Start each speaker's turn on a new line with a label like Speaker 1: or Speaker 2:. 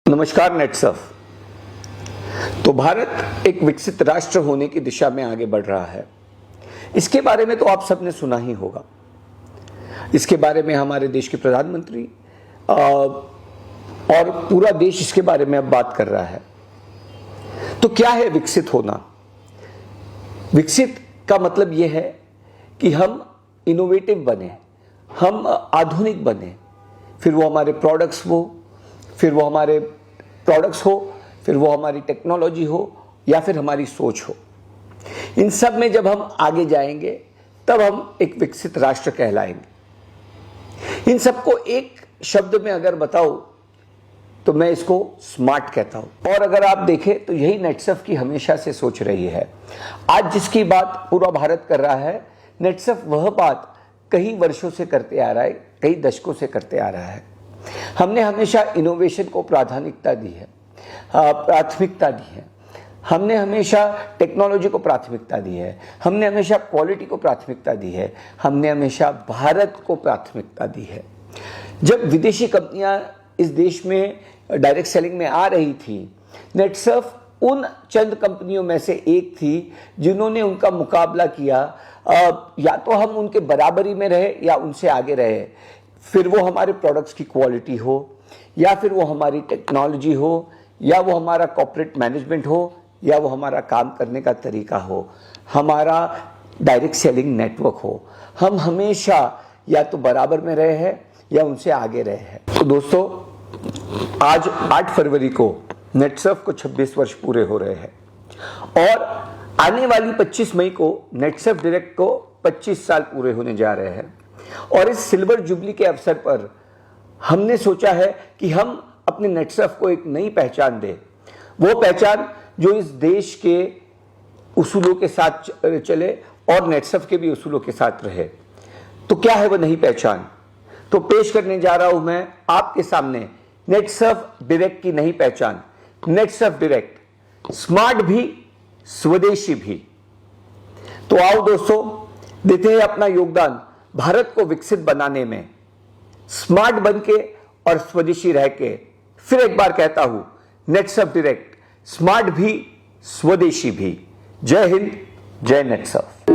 Speaker 1: नमस्कार नेटसर्फ। तो भारत एक विकसित राष्ट्र होने की दिशा में आगे बढ़ रहा है। इसके बारे में तो आप सबने सुना ही होगा। इसके बारे में हमारे देश के प्रधानमंत्री और पूरा देश इसके बारे में अब बात कर रहा है। तो क्या है विकसित होना? विकसित का मतलब यह है कि हम इनोवेटिव बने, हम आधुनिक बने, फिर वो हमारे प्रोडक्ट्स हो, फिर वो हमारी टेक्नोलॉजी हो या फिर हमारी सोच हो। इन सब में जब हम आगे जाएंगे तब हम एक विकसित राष्ट्र कहलाएंगे। इन सबको एक शब्द में अगर बताओ तो मैं इसको स्मार्ट कहता हूं। और अगर आप देखें तो यही नेटसर्फ की हमेशा से सोच रही है। आज जिसकी बात पूरा भारत कर रहा है, नेटसर्फ वह बात कई वर्षों से करते आ रहा है, कई दशकों से करते आ रहा है। हमने हमेशा इनोवेशन को प्राथमिकता दी है। हमने हमेशा टेक्नोलॉजी को प्राथमिकता दी है। हमने हमेशा क्वालिटी को प्राथमिकता दी है। हमने हमेशा भारत को प्राथमिकता दी है। जब विदेशी कंपनियां इस देश में डायरेक्ट सेलिंग में आ रही थी, नेटसर्फ उन चंद कंपनियों में से एक थी जिन्होंने उनका मुकाबला किया। या तो हम उनके बराबरी में रहे या उनसे आगे रहे, फिर वो हमारे प्रोडक्ट्स की क्वालिटी हो, या फिर वो हमारी टेक्नोलॉजी हो, या वो हमारा कॉर्पोरेट मैनेजमेंट हो, या वो हमारा काम करने का तरीका हो, हमारा डायरेक्ट सेलिंग नेटवर्क हो। हम हमेशा या तो बराबर में रहे हैं या उनसे आगे रहे हैं। तो दोस्तों, आज 8 फरवरी को नेटसर्फ को 26 वर्ष पूरे हो रहे हैं और आने वाली 25 मई को नेटसर्फ डायरेक्ट को 25 साल पूरे होने जा रहे हैं। और इस सिल्वर जुबली के अवसर पर हमने सोचा है कि हम अपने नेटसर्फ को एक नई पहचान दें। वो पहचान जो इस देश के उसूलों के साथ चले और नेटसर्फ के भी उसूलों के साथ रहे। तो क्या है वो नई पहचान? तो पेश करने जा रहा हूं मैं आपके सामने नेटसर्फ डायरेक्ट की नई पहचान। नेटसर्फ डायरेक्ट, स्मार्ट भी, स्वदेशी भी। तो आओ दोस्तों, देते हैं अपना योगदान भारत को विकसित बनाने में। स्मार्ट बनके और स्वदेशी रह के, फिर एक बार कहता हूं, नेटसर्फ डायरेक्ट, स्मार्ट भी, स्वदेशी भी। जय हिंद, जय नेटसर्फ।